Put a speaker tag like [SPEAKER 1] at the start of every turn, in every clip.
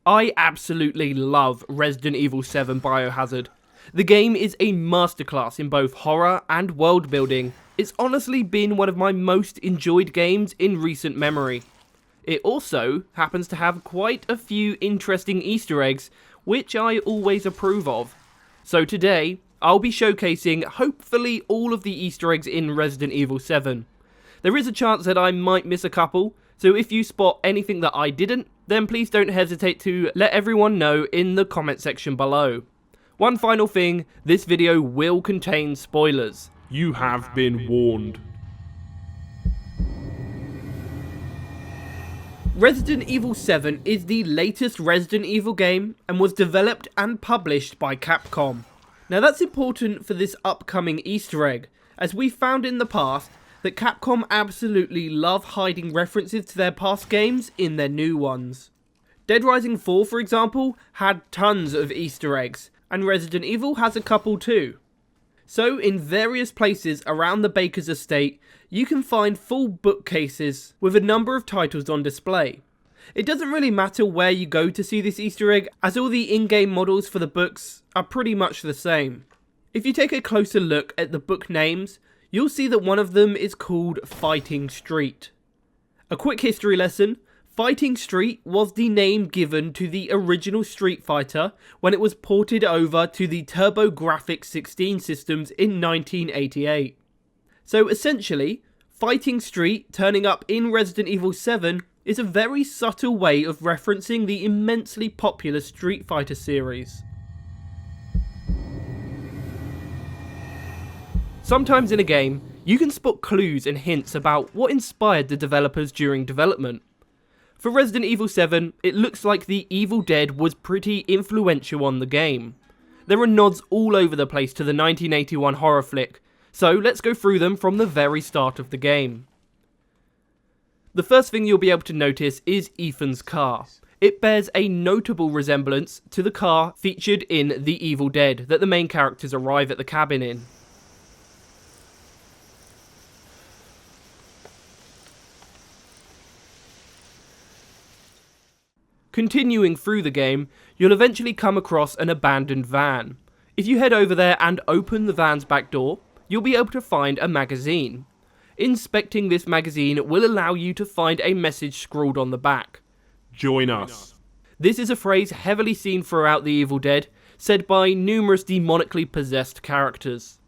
[SPEAKER 1] I absolutely love Resident Evil 7 Biohazard. The game is a masterclass in both horror and world building. It's honestly been one of my most enjoyed games in recent memory. It also happens to have quite a few interesting Easter eggs, which I always approve of. So today, I'll be showcasing hopefully all of the Easter eggs in Resident Evil 7. There is a chance that I might miss a couple, so if you spot anything that I didn't, then please don't hesitate to let everyone know in the comment section below. One final thing, this video will contain spoilers. You have been warned. Resident Evil 7 is the latest Resident Evil game and was developed and published by Capcom. Now that's important for this upcoming Easter egg, as we found in the past that Capcom absolutely love hiding references to their past games in their new ones. Dead Rising 4, for example, had tons of Easter eggs, and Resident Evil has a couple too. So in various places around the Baker's estate, you can find full bookcases with a number of titles on display. It doesn't really matter where you go to see this Easter egg, as all the in-game models for the books are pretty much the same. If you take a closer look at the book names, you'll see that one of them is called Fighting Street. A quick history lesson: Fighting Street was the name given to the original Street Fighter when it was ported over to the TurboGrafx-16 systems in 1988. So essentially, Fighting Street turning up in Resident Evil 7 is a very subtle way of referencing the immensely popular Street Fighter series. Sometimes in a game, you can spot clues and hints about what inspired the developers during development. For Resident Evil 7, it looks like the Evil Dead was pretty influential on the game. There are nods all over the place to the 1981 horror flick, so let's go through them from the very start of the game. The first thing you'll be able to notice is Ethan's car. It bears a notable resemblance to the car featured in The Evil Dead that the main characters arrive at the cabin in. Continuing through the game, you'll eventually come across an abandoned van. If you head over there and open the van's back door, you'll be able to find a magazine. Inspecting this magazine will allow you to find a message scrawled on the back.
[SPEAKER 2] Join us.
[SPEAKER 1] This is a phrase heavily seen throughout The Evil Dead, said by numerous demonically possessed characters.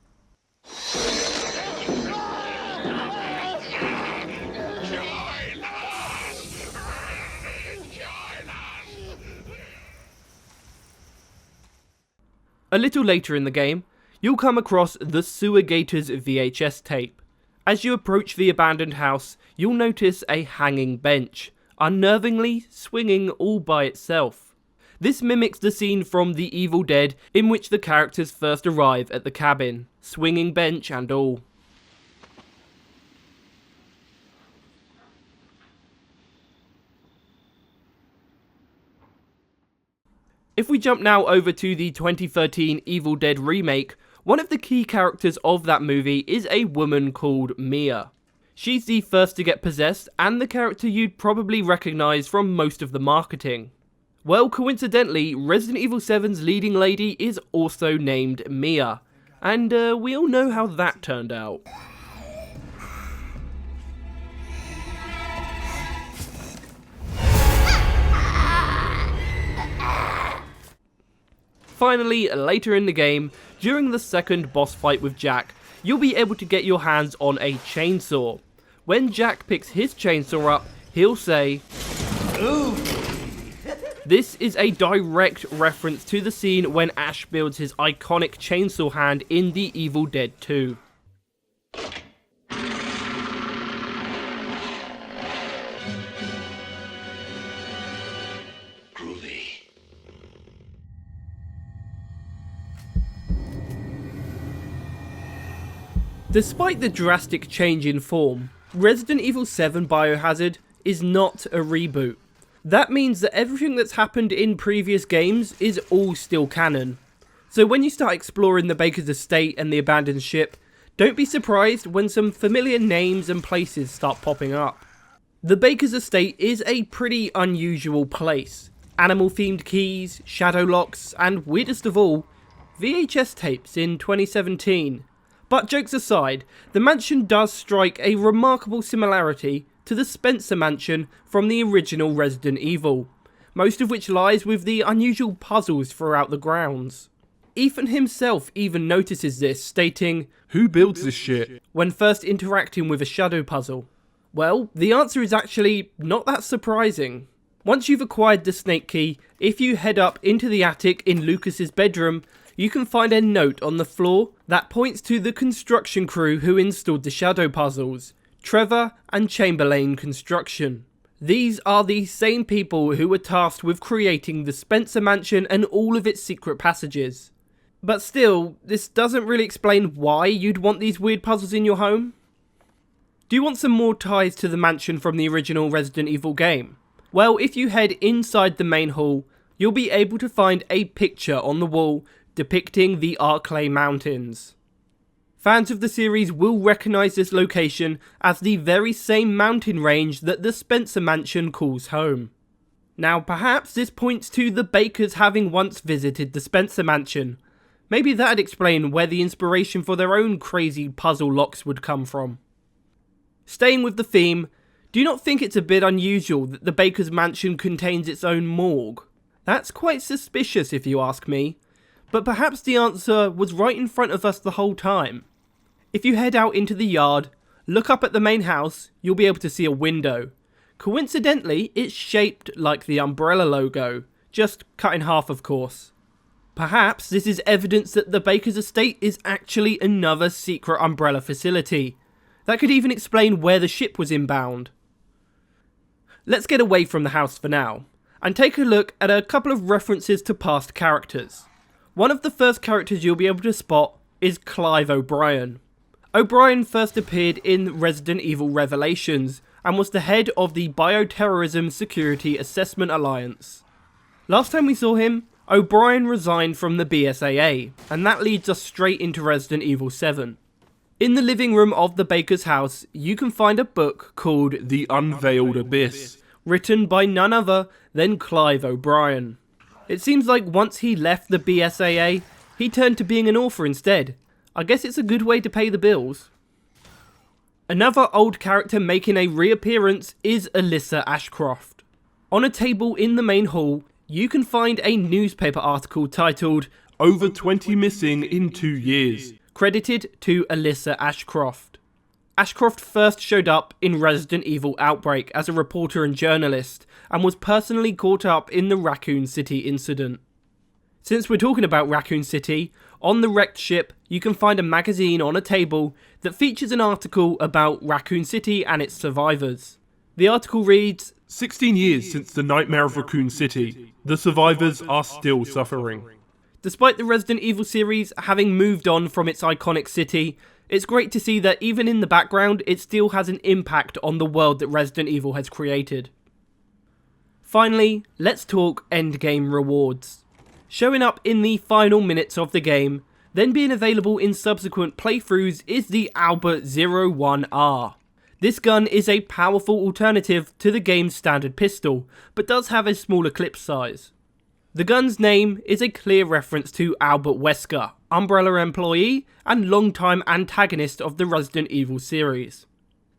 [SPEAKER 1] A little later in the game, you'll come across the Sewer Gators VHS tape. As you approach the abandoned house, you'll notice a hanging bench, unnervingly swinging all by itself. This mimics the scene from The Evil Dead in which the characters first arrive at the cabin, swinging bench and all. If we jump now over to the 2013 Evil Dead remake, one of the key characters of that movie is a woman called Mia. She's the first to get possessed and the character you'd probably recognise from most of the marketing. Well, coincidentally, Resident Evil 7's leading lady is also named Mia, and we all know how that turned out. Finally, later in the game, during the second boss fight with Jack, you'll be able to get your hands on a chainsaw. When Jack picks his chainsaw up, he'll say, "Ooh." This is a direct reference to the scene when Ash builds his iconic chainsaw hand in The Evil Dead 2. Despite the drastic change in form, Resident Evil 7 Biohazard is not a reboot. That means that everything that's happened in previous games is all still canon. So when you start exploring the Baker's estate and the abandoned ship, don't be surprised when some familiar names and places start popping up. The Baker's estate is a pretty unusual place. animal-themed keys, shadow locks, and weirdest of all, VHS tapes in 2017. But jokes aside, the mansion does strike a remarkable similarity to the Spencer Mansion from the original Resident Evil, most of which lies with the unusual puzzles throughout the grounds. Ethan himself even notices this, stating,
[SPEAKER 2] "Who builds this shit?"
[SPEAKER 1] when first interacting with a shadow puzzle. Well, the answer is actually not that surprising. Once you've acquired the snake key, if you head up into the attic in Lucas's bedroom, you can find a note on the floor that points to the construction crew who installed the shadow puzzles, Trevor and Chamberlain Construction. These are the same people who were tasked with creating the Spencer Mansion and all of its secret passages. But still, this doesn't really explain why you'd want these weird puzzles in your home. Do you want some more ties to the mansion from the original Resident Evil game? Well, if you head inside the main hall, you'll be able to find a picture on the wall depicting the Arklay Mountains. Fans of the series will recognise this location as the very same mountain range that the Spencer Mansion calls home. Now perhaps this points to the Bakers having once visited the Spencer Mansion. Maybe that'd explain where the inspiration for their own crazy puzzle locks would come from. Staying with the theme, do you not think it's a bit unusual that the Bakers Mansion contains its own morgue? That's quite suspicious if you ask me, but perhaps the answer was right in front of us the whole time. If you head out into the yard, look up at the main house, you'll be able to see a window. Coincidentally, it's shaped like the Umbrella logo, just cut in half of course. Perhaps this is evidence that the Baker's estate is actually another secret Umbrella facility. That could even explain where the ship was inbound. Let's get away from the house for now, and take a look at a couple of references to past characters. One of the first characters you'll be able to spot is Clive O'Brien. O'Brien first appeared in Resident Evil Revelations, and was the head of the Bioterrorism Security Assessment Alliance. Last time we saw him, O'Brien resigned from the BSAA, and that leads us straight into Resident Evil 7. In the living room of the Baker's house, you can find a book called The Unveiled Abyss, written by none other than Clive O'Brien. It seems like once he left the BSAA, he turned to being an author instead. I guess it's a good way to pay the bills. Another old character making a reappearance is Alyssa Ashcroft. On a table in the main hall, you can find a newspaper article titled
[SPEAKER 2] "Over 20 Missing in 2 Years",
[SPEAKER 1] credited to Alyssa Ashcroft. Ashcroft first showed up in Resident Evil Outbreak as a reporter and journalist, and was personally caught up in the Raccoon City incident. Since we're talking about Raccoon City, on the wrecked ship you can find a magazine on a table that features an article about Raccoon City and its survivors. The article reads,
[SPEAKER 2] 16 years since the nightmare of Raccoon City. The survivors are still suffering.
[SPEAKER 1] Despite the Resident Evil series having moved on from its iconic city, it's great to see that even in the background it still has an impact on the world that Resident Evil has created. Finally, let's talk endgame rewards. Showing up in the final minutes of the game, then being available in subsequent playthroughs, is the Albert 01R. This gun is a powerful alternative to the game's standard pistol, but does have a smaller clip size. The gun's name is a clear reference to Albert Wesker, Umbrella employee and longtime antagonist of the Resident Evil series.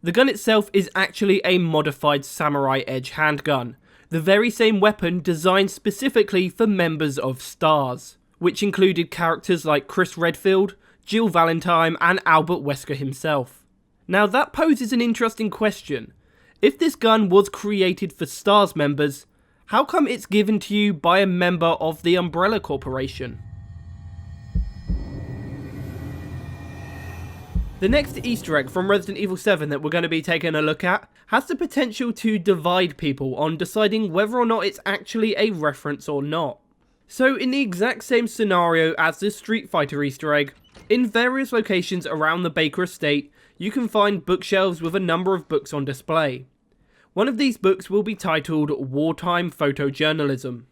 [SPEAKER 1] The gun itself is actually a modified Samurai Edge handgun, the very same weapon designed specifically for members of STARS, which included characters like Chris Redfield, Jill Valentine and Albert Wesker himself. Now that poses an interesting question. If this gun was created for STARS members, how come it's given to you by a member of the Umbrella Corporation? The next Easter egg from Resident Evil 7 that we're going to be taking a look at has the potential to divide people on deciding whether or not it's actually a reference or not. So in the exact same scenario as the Street Fighter Easter egg, in various locations around the Baker estate, you can find bookshelves with a number of books on display. One of these books will be titled Wartime Photojournalism.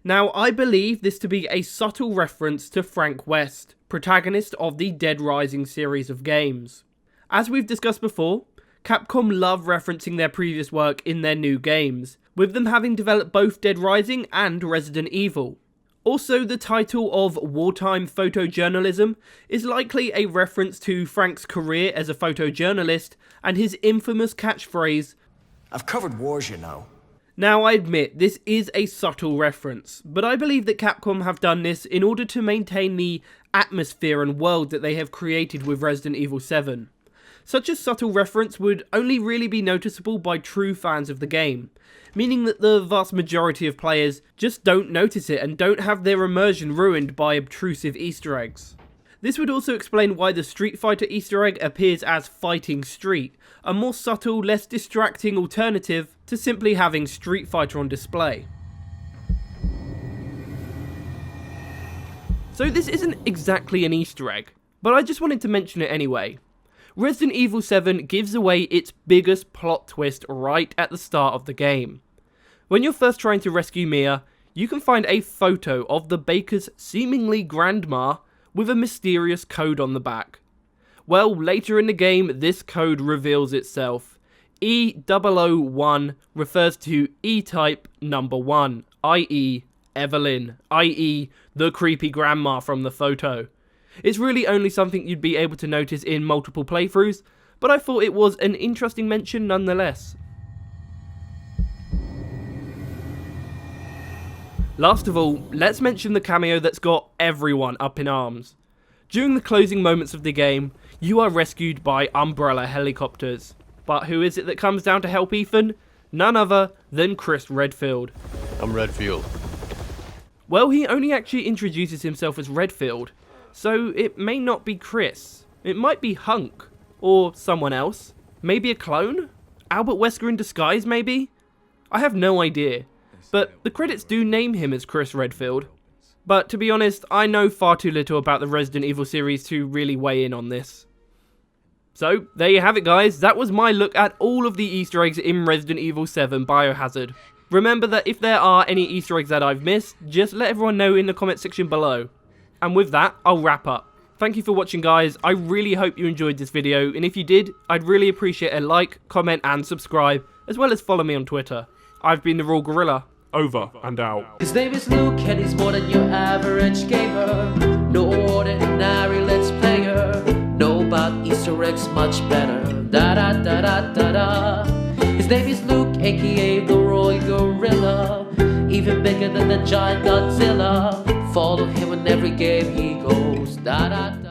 [SPEAKER 1] Now, I believe this to be a subtle reference to Frank West, protagonist of the Dead Rising series of games. As we've discussed before, Capcom love referencing their previous work in their new games, with them having developed both Dead Rising and Resident Evil. Also, the title of Wartime Photojournalism is likely a reference to Frank's career as a photojournalist and his infamous catchphrase,
[SPEAKER 3] "I've covered wars, you know."
[SPEAKER 1] Now, I admit this is a subtle reference, but I believe that Capcom have done this in order to maintain the atmosphere and world that they have created with Resident Evil 7. Such a subtle reference would only really be noticeable by true fans of the game, meaning that the vast majority of players just don't notice it and don't have their immersion ruined by obtrusive Easter eggs. This would also explain why the Street Fighter Easter egg appears as Fighting Street, a more subtle, less distracting alternative to simply having Street Fighter on display. So this isn't exactly an Easter egg, but I just wanted to mention it anyway. Resident Evil 7 gives away its biggest plot twist right at the start of the game. When you're first trying to rescue Mia, you can find a photo of the baker's seemingly grandma with a mysterious code on the back. Well, later in the game, this code reveals itself. E001 refers to E-type number 1, i.e. Evelyn, i.e. the creepy grandma from the photo. It's really only something you'd be able to notice in multiple playthroughs, but I thought it was an interesting mention nonetheless. Last of all, let's mention the cameo that's got everyone up in arms. During the closing moments of the game, you are rescued by Umbrella helicopters. But who is it that comes down to help Ethan? None other than Chris Redfield.
[SPEAKER 4] I'm Redfield.
[SPEAKER 1] Well, he only actually introduces himself as Redfield, so it may not be Chris. It might be Hunk, or someone else. Maybe a clone? Albert Wesker in disguise, maybe? I have no idea, but the credits do name him as Chris Redfield. But to be honest, I know far too little about the Resident Evil series to really weigh in on this. So, there you have it guys, that was my look at all of the Easter eggs in Resident Evil 7 Biohazard. Remember that if there are any Easter eggs that I've missed, just let everyone know in the comment section below. And with that, I'll wrap up. Thank you for watching guys, I really hope you enjoyed this video, and if you did, I'd really appreciate a like, comment and subscribe, as well as follow me on Twitter. I've been TheRoyalGorilla.
[SPEAKER 2] Over and out.
[SPEAKER 5] His name is Luke and he's more than your average gamer. No ordinary let's player. Know about Easter eggs much better. Da da da da da da. His name is Luke, aka TheRoyalGorilla. Even bigger than the giant Godzilla. Follow him in every game he goes. Da da da.